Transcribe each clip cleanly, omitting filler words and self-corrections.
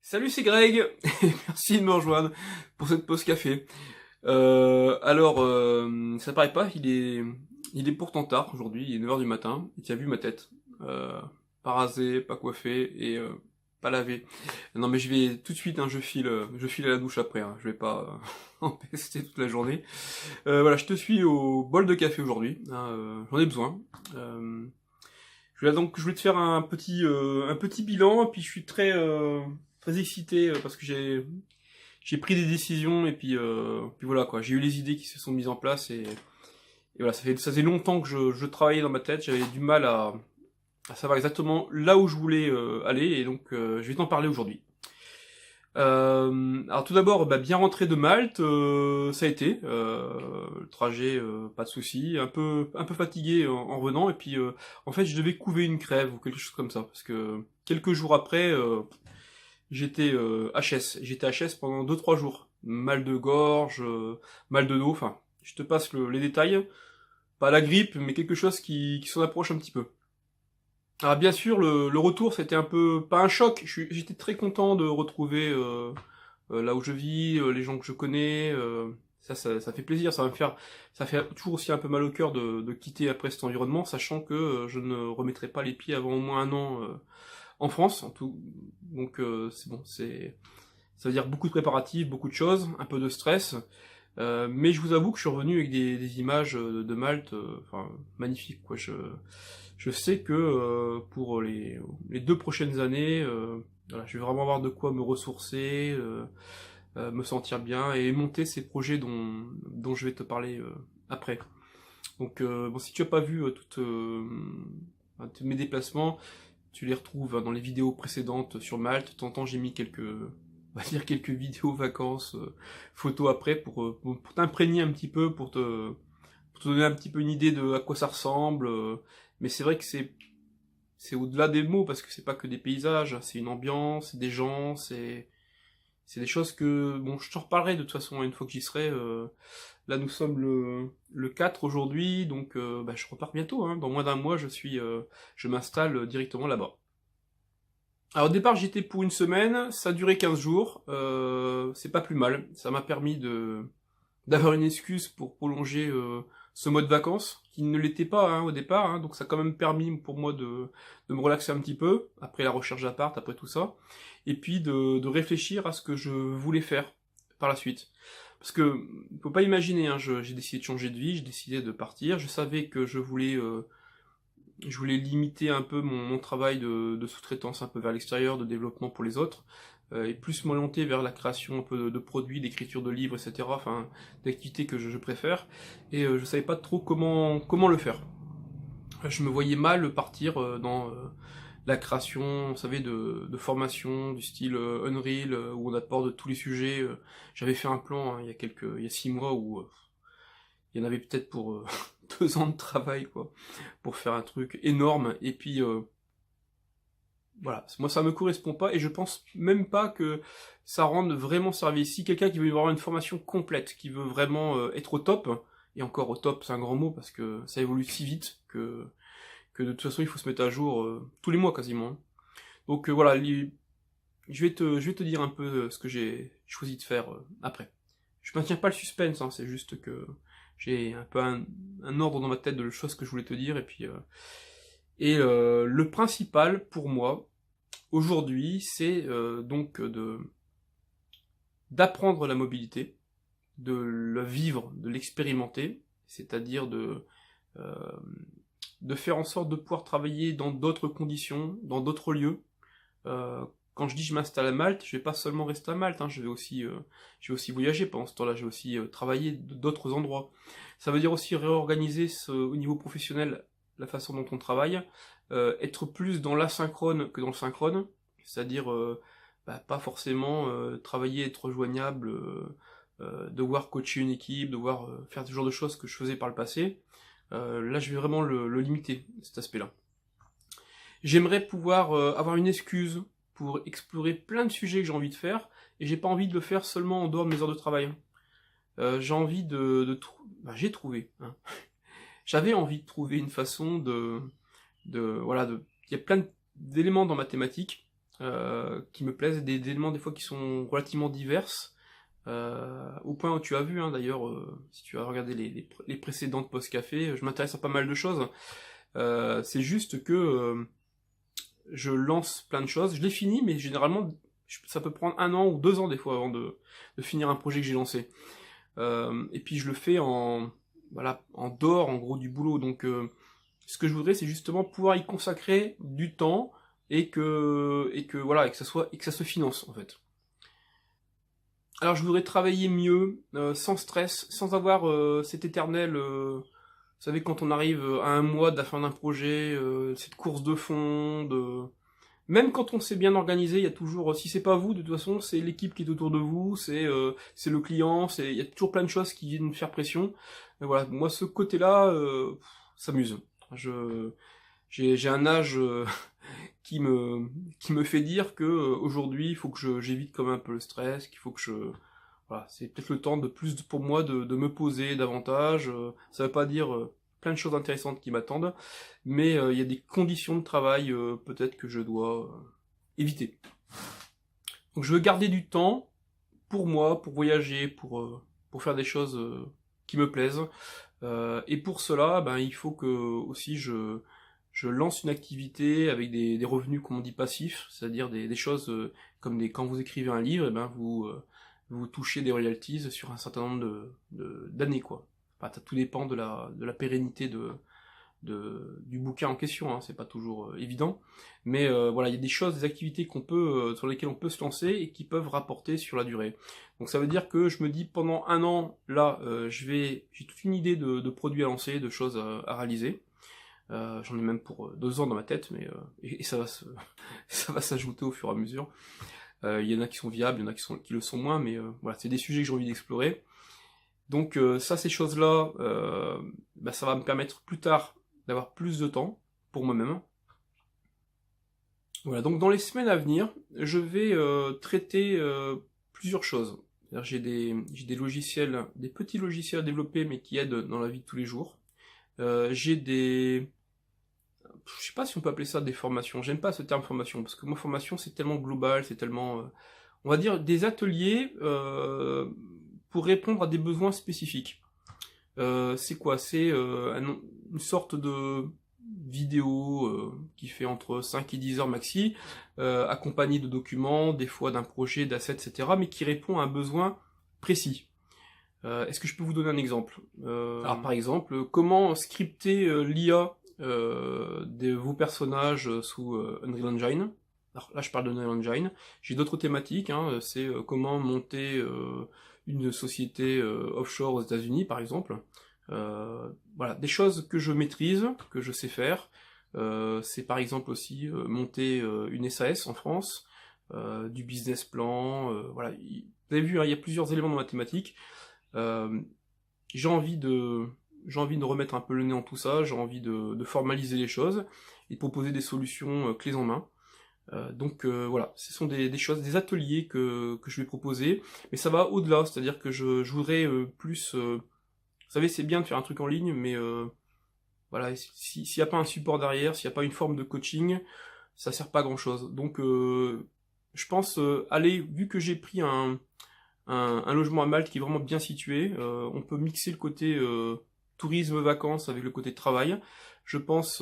Salut, c'est Greg, et merci de me rejoindre pour cette pause café. Ça paraît pas, il est pourtant tard aujourd'hui, il est 9 heures du matin, et tu as vu ma tête. Pas rasée, pas coiffée, et pas lavée. Non mais je vais tout de suite, hein, je file à la douche après, hein, je vais pas en pester toute la journée. Voilà, je te suis au bol de café aujourd'hui, hein, j'en ai besoin. Je voulais te faire un petit bilan, et puis je suis très excité parce que j'ai pris des décisions et puis voilà quoi, j'ai eu les idées qui se sont mises en place et voilà, ça faisait longtemps que je travaillais dans ma tête, j'avais du mal à savoir exactement là où je voulais aller et donc je vais t'en parler aujourd'hui. Alors tout d'abord, bien rentré de Malte, ça a été, le trajet, pas de souci, un peu fatigué en revenant, et puis en fait je devais couver une crève ou quelque chose comme ça, parce que quelques jours après, j'étais j'étais HS pendant 2 3 jours, mal de gorge, mal de dos, enfin, je te passe les détails, pas la grippe, mais quelque chose qui s'en approche un petit peu. Alors bien sûr, le retour, c'était un peu, pas un choc, j'étais très content de retrouver là où je vis, les gens que je connais, ça fait plaisir, ça fait toujours aussi un peu mal au cœur de quitter après cet environnement, sachant que je ne remettrai pas les pieds avant au moins un an en France, en tout, donc c'est bon, ça veut dire beaucoup de préparatifs, beaucoup de choses, un peu de stress, mais je vous avoue que je suis revenu avec des images de Malte, enfin magnifiques quoi. Je sais que pour les 2 prochaines années, voilà, je vais vraiment avoir de quoi me ressourcer, me sentir bien et monter ces projets dont je vais te parler après. Donc bon, si tu as pas vu tous mes déplacements, tu les retrouves dans les vidéos précédentes sur Malte. De temps en temps, j'ai mis on va dire quelques vidéos vacances, photos après pour t'imprégner un petit peu, pour te donner un petit peu une idée de à quoi ça ressemble. Mais c'est vrai que c'est au-delà des mots parce que c'est pas que des paysages, c'est une ambiance, c'est des gens, c'est des choses que bon, je t'en reparlerai de toute façon une fois que j'y serai. Là, nous sommes le 4 aujourd'hui, donc je repars bientôt. Hein. Dans moins d'un mois, je m'installe directement là-bas. Alors au départ, j'étais pour une semaine, ça a duré 15 jours. C'est pas plus mal. Ça m'a permis d'avoir une excuse pour prolonger ce mois de vacances, qui ne l'était pas hein, au départ, hein, donc ça a quand même permis pour moi de me relaxer un petit peu, après la recherche d'appart, après tout ça, et puis de réfléchir à ce que je voulais faire par la suite. Parce que, faut pas imaginer, hein, j'ai décidé de changer de vie, j'ai décidé de partir, je savais que je voulais limiter un peu mon travail de sous-traitance un peu vers l'extérieur, de développement pour les autres, et plus m'orienter vers la création un peu de produits, d'écriture de livres, etc. Enfin, d'activités que je préfère. Et je savais pas trop comment le faire. Je me voyais mal partir dans la création, vous savez, de formations du style Unreal, où on aborde tous les sujets. J'avais fait un plan hein, il y a 6 mois où il y en avait peut-être pour 2 ans de travail, quoi, pour faire un truc énorme. Et puis voilà, moi ça me correspond pas et je pense même pas que ça rende vraiment service. Si quelqu'un qui veut avoir une formation complète, qui veut vraiment être au top, et encore au top c'est un grand mot parce que ça évolue si vite que de toute façon il faut se mettre à jour tous les mois quasiment. Hein. Donc voilà, je vais te dire un peu ce que j'ai choisi de faire après. Je maintiens pas le suspense, hein, c'est juste que j'ai un peu un ordre dans ma tête de choses que je voulais te dire et le principal pour moi aujourd'hui, c'est donc d'apprendre la mobilité, de la vivre, de l'expérimenter, c'est-à-dire euh, de faire en sorte de pouvoir travailler dans d'autres conditions, dans d'autres lieux. Quand je dis je m'installe à Malte, je vais pas seulement rester à Malte, hein, je vais aussi voyager pendant ce temps-là, je vais aussi travailler d'autres endroits. Ça veut dire aussi réorganiser au niveau professionnel la façon dont on travaille, être plus dans l'asynchrone que dans le synchrone, c'est-à-dire pas forcément travailler, être rejoignable, devoir coacher une équipe, devoir faire ce genre de choses que je faisais par le passé. Là, je vais vraiment le limiter, cet aspect-là. J'aimerais pouvoir avoir une excuse pour explorer plein de sujets que j'ai envie de faire, et j'ai pas envie de le faire seulement en dehors de mes heures de travail. J'ai envie j'ai trouvé, hein. J'avais envie de trouver une façon voilà, il y a plein d'éléments dans ma thématique, qui me plaisent, des éléments des fois qui sont relativement divers, au point où tu as vu, hein, d'ailleurs, si tu as regardé les précédentes Post Café, je m'intéresse à pas mal de choses. C'est juste que je lance plein de choses, je les finis, mais généralement, ça peut prendre 1 an ou 2 ans des fois avant de finir un projet que j'ai lancé. Et puis je le fais en dehors, en gros, du boulot. Donc ce que je voudrais, c'est justement pouvoir y consacrer du temps et que ça se finance, en fait. Alors je voudrais travailler mieux, sans stress, sans avoir cet éternel, vous savez, quand on arrive à 1 mois de la fin d'un projet, cette course de fond, même quand on s'est bien organisé, il y a toujours, si c'est pas vous, de toute façon, c'est l'équipe qui est autour de vous, c'est le client, il y a toujours plein de choses qui viennent faire pression. Et voilà, moi ce côté-là, s'amuse. J'ai un âge qui me fait dire que aujourd'hui, il faut que j'évite quand même un peu le stress, qu'il faut que voilà, c'est peut-être le temps de plus pour moi de me poser davantage. Ça veut pas dire plein de choses intéressantes qui m'attendent, mais il y a des conditions de travail peut-être que je dois éviter. Donc je veux garder du temps pour moi, pour voyager, pour faire des choses qui me plaisent. Et pour cela, ben, il faut que aussi je lance une activité avec des revenus, comme on dit, passifs, c'est-à-dire des choses comme quand vous écrivez un livre, et ben vous touchez des royalties sur un certain nombre d'années, quoi. Enfin, tout dépend de la pérennité du bouquin en question, hein, c'est pas toujours évident, mais voilà, il y a des choses, des activités sur lesquelles on peut se lancer et qui peuvent rapporter sur la durée. Donc ça veut dire que je me dis pendant 1 an, là, j'ai toute une idée de produits à lancer, de choses à réaliser. J'en ai même pour 2 ans dans ma tête, mais et ça va ça va s'ajouter au fur et à mesure. Il y en a qui sont viables, il y en a qui le sont moins, mais voilà, c'est des sujets que j'ai envie d'explorer. Donc ces choses-là, ça va me permettre plus tard d'avoir plus de temps pour moi-même. Voilà, donc dans les semaines à venir, je vais traiter plusieurs choses. J'ai des logiciels, des petits logiciels à développer, mais qui aident dans la vie de tous les jours. J'ai je sais pas si on peut appeler ça des formations, j'aime pas ce terme formation, parce que moi formation c'est tellement global, c'est tellement, on va dire des ateliers pour répondre à des besoins spécifiques. C'est quoi? C'est une sorte de vidéo qui fait entre 5 et 10 heures maxi, accompagnée de documents, des fois d'un projet, d'assets, etc., mais qui répond à un besoin précis. Est-ce que je peux vous donner un exemple? Alors par exemple, comment scripter l'IA de vos personnages sous Unreal Engine. Alors là je parle de Unreal Engine. J'ai d'autres thématiques, hein, c'est comment monter une société offshore aux États-Unis par exemple. Voilà, des choses que je maîtrise, que je sais faire. C'est par exemple aussi monter une SAS en France, du business plan, voilà. Vous avez vu, hein, il y a plusieurs éléments dans ma thématique. J'ai envie de remettre un peu le nez en tout ça, j'ai envie de formaliser les choses et de proposer des solutions clés en main. Donc voilà, ce sont des choses, des ateliers que je vais proposer, mais ça va au-delà, c'est-à-dire que je voudrais plus... vous savez, c'est bien de faire un truc en ligne, mais voilà, s'il n'y a pas un support derrière, s'il n'y a pas une forme de coaching, ça sert pas à grand-chose. Donc je pense vu que j'ai pris un logement à Malte qui est vraiment bien situé, on peut mixer le côté tourisme vacances avec le côté travail. Je pense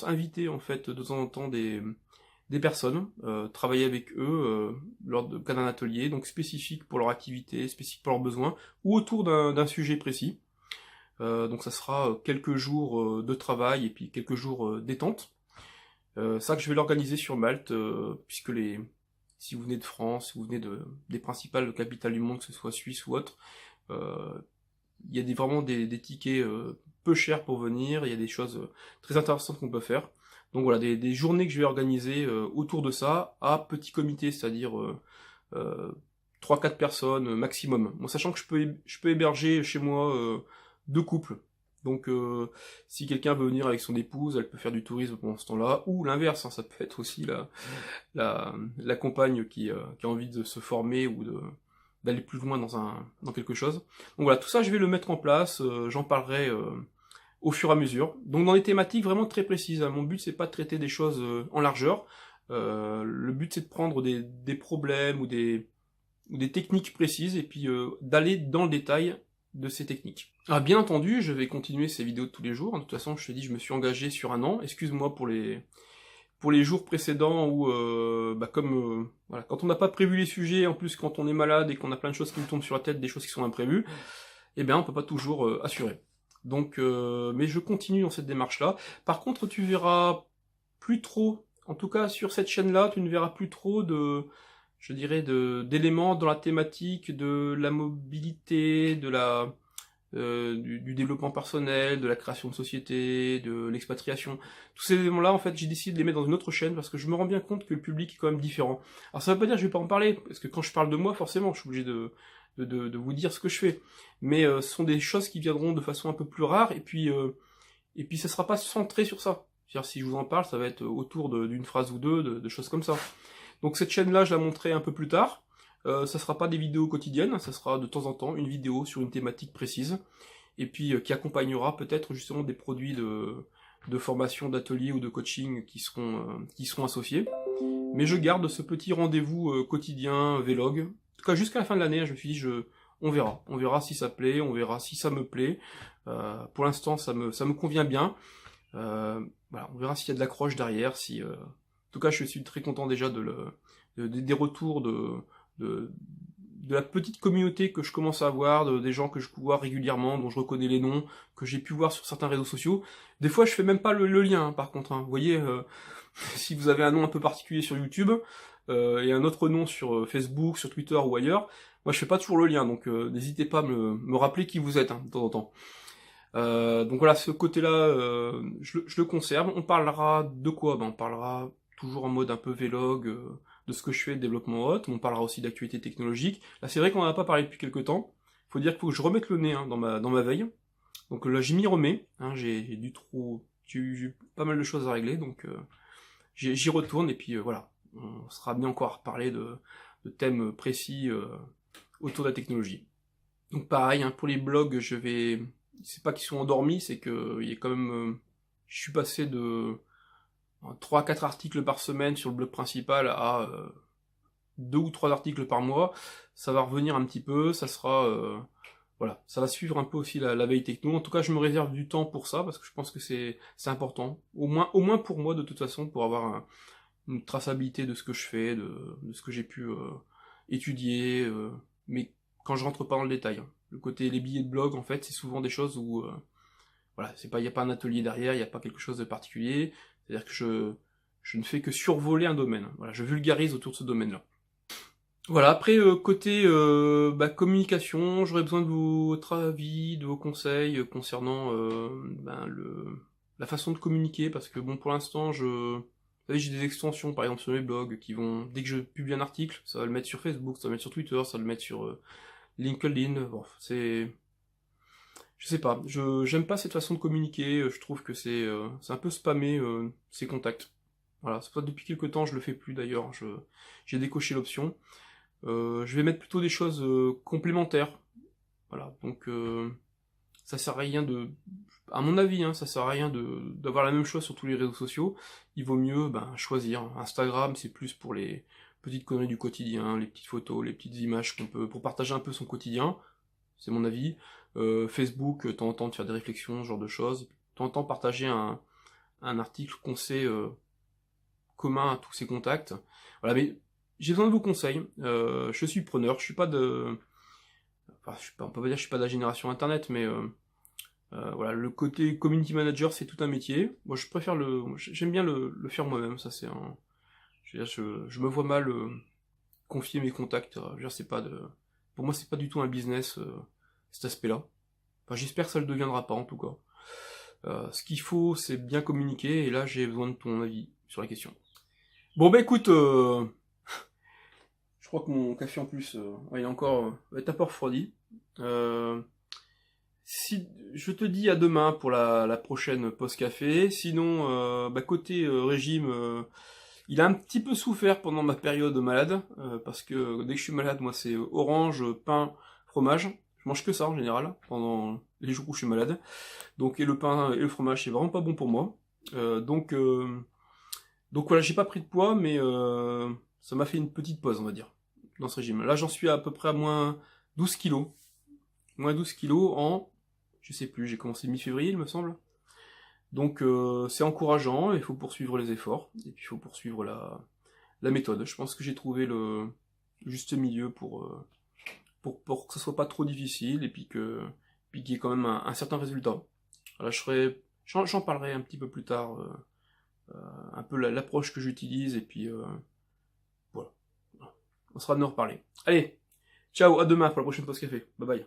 inviter en fait de temps en temps des personnes, travailler avec eux lors de cas d'un atelier, donc spécifique pour leur activité, spécifique pour leurs besoins, ou autour d'un sujet précis. Donc ça sera quelques jours de travail et puis quelques jours détente. Ça que je vais l'organiser sur Malte, puisque si vous venez de France, si vous venez des principales capitales du monde, que ce soit Suisse ou autre, il y a vraiment des tickets peu chers pour venir, il y a des choses très intéressantes qu'on peut faire. Donc voilà, des journées que je vais organiser autour de ça, à petit comité, c'est-à-dire 3-4 personnes maximum. Bon, sachant que je peux héberger chez moi 2 couples. Donc si quelqu'un veut venir avec son épouse, elle peut faire du tourisme pendant ce temps-là, ou l'inverse, hein, ça peut être aussi la compagne qui a envie de se former ou d'aller plus loin dans quelque chose. Donc voilà, tout ça je vais le mettre en place, j'en parlerai au fur et à mesure. Donc dans des thématiques vraiment très précises, hein. Mon but c'est pas de traiter des choses en largeur, Le but c'est de prendre des problèmes ou des techniques précises et puis d'aller dans le détail de ces techniques. Ah, bien entendu, je vais continuer ces vidéos de tous les jours. De toute façon, je te dis, je me suis engagé sur un an. Excuse-moi pour les jours précédents où, voilà, quand on n'a pas prévu les sujets, en plus quand on est malade et qu'on a plein de choses qui nous tombent sur la tête, des choses qui sont imprévues, eh bien on peut pas toujours assurer. Donc, mais je continue dans cette démarche-là. Par contre, tu verras plus trop, en tout cas sur cette chaîne-là, tu ne verras plus trop je dirais, d'éléments dans la thématique de la mobilité, du développement personnel, de la création de société, de l'expatriation. Tous ces éléments-là, en fait, j'ai décidé de les mettre dans une autre chaîne parce que je me rends bien compte que le public est quand même différent. Alors ça veut pas dire que je vais pas en parler, parce que quand je parle de moi, forcément, je suis obligé de vous dire ce que je fais. Mais ce sont des choses qui viendront de façon un peu plus rare, et puis ça sera pas centré sur ça. C'est-à-dire, si je vous en parle, ça va être autour d'une phrase ou deux, de choses comme ça. Donc cette chaîne-là, je la montrerai un peu plus tard. Ça sera pas des vidéos quotidiennes, ça sera de temps en temps une vidéo sur une thématique précise, et puis qui accompagnera peut-être justement des produits de formation, d'atelier ou de coaching qui seront associés. Mais je garde ce petit rendez-vous quotidien, vlog. En tout cas, jusqu'à la fin de l'année, je me suis dit, on verra. On verra si ça plaît, on verra si ça me plaît. Pour l'instant, ça me convient bien. Voilà, on verra s'il y a de l'accroche derrière, en tout cas, je suis très content déjà des retours de la petite communauté que je commence à avoir, des gens que je vois régulièrement, dont je reconnais les noms, que j'ai pu voir sur certains réseaux sociaux. Des fois, je fais même pas le lien, hein, par contre. Hein. Vous voyez, si vous avez un nom un peu particulier sur YouTube, et un autre nom sur Facebook, sur Twitter ou ailleurs, moi je fais pas toujours le lien, donc n'hésitez pas à me rappeler qui vous êtes, hein, de temps en temps. Donc voilà, ce côté-là, je le conserve. On parlera de quoi? On parlera toujours en mode un peu vlog, de ce que je fais de développement hot. On parlera aussi d'actualité technologique. Là, c'est vrai qu'on n'en a pas parlé depuis quelques temps. Faut dire qu'il faut que je remette le nez, hein, dans ma veille. Donc là, j'y m'y remets. Hein, j'ai eu pas mal de choses à régler, donc j'y retourne, et puis voilà. On sera amené encore à reparler de thèmes précis autour de la technologie. Donc pareil, hein, pour les blogs, c'est pas qu'ils sont endormis, c'est que il y a quand même... je suis passé de 3-4 articles par semaine sur le blog principal à 2 ou 3 articles par mois. Ça va revenir un petit peu, ça sera... voilà, ça va suivre un peu aussi la veille techno. En tout cas, je me réserve du temps pour ça, parce que je pense que c'est important. Au moins pour moi, de toute façon, pour avoir une traçabilité de ce que je fais, de ce que j'ai pu étudier, mais quand je rentre pas dans le détail. Hein. Les billets de blog, en fait, c'est souvent des choses où... voilà, il n'y a pas un atelier derrière, il n'y a pas quelque chose de particulier. C'est-à-dire que je ne fais que survoler un domaine. Voilà, je vulgarise autour de ce domaine-là. Voilà, après, côté communication, j'aurais besoin de votre avis, de vos conseils concernant la façon de communiquer, parce que bon, pour l'instant, vous savez, j'ai des extensions, par exemple, sur mes blogs, qui vont, dès que je publie un article, ça va le mettre sur Facebook, ça va le mettre sur Twitter, ça va le mettre sur LinkedIn, bon, je sais pas, j'aime pas cette façon de communiquer, je trouve que c'est un peu spammé, ces contacts. Voilà, c'est pas depuis quelques temps, je le fais plus d'ailleurs, j'ai décoché l'option. Je vais mettre plutôt des choses complémentaires. Voilà, donc ça sert à rien à mon avis, hein, ça sert à rien d'avoir la même chose sur tous les réseaux sociaux. Il vaut mieux choisir. Instagram, c'est plus pour les petites conneries du quotidien, les petites photos, les petites images pour partager un peu son quotidien. C'est mon avis. Facebook, de temps en temps, de faire des réflexions, ce genre de choses. De temps en temps, partager un article qu'on sait commun à tous ses contacts. Voilà, mais j'ai besoin de vos conseils. Je suis preneur. Je suis pas on peut pas dire que je suis pas de la génération internet, mais voilà, le côté community manager, c'est tout un métier. Moi, j'aime bien le faire moi-même. Ça, c'est je me vois mal confier mes contacts. Pour moi, c'est pas du tout un business, cet aspect-là. Enfin, j'espère que ça le deviendra pas, en tout cas. Ce qu'il faut, c'est bien communiquer, et là, j'ai besoin de ton avis sur la question. Bon, écoute, je crois que mon café, en plus, il est encore, va être un peu refroidi. Si, je te dis à demain pour la prochaine pause café. Sinon, côté régime, il a un petit peu souffert pendant ma période malade, parce que dès que je suis malade, moi, c'est orange, pain, fromage. Je mange que ça en général, pendant les jours où je suis malade. Donc, et le pain et le fromage, c'est vraiment pas bon pour moi. Donc, Donc voilà, j'ai pas pris de poids, mais ça m'a fait une petite pause, on va dire, dans ce régime. Là, j'en suis à peu près à moins 12 kilos. Moins 12 kilos en, je sais plus, j'ai commencé mi-février, il me semble. Donc c'est encourageant, il faut poursuivre les efforts, et puis il faut poursuivre la méthode. Je pense que j'ai trouvé le juste milieu pour que ce soit pas trop difficile, et puis qu'il y ait quand même un certain résultat. Voilà, j'en parlerai un petit peu plus tard, un peu l'approche que j'utilise, et puis voilà. On sera de nous reparler. Allez, ciao, à demain pour la prochaine pause café. Bye bye.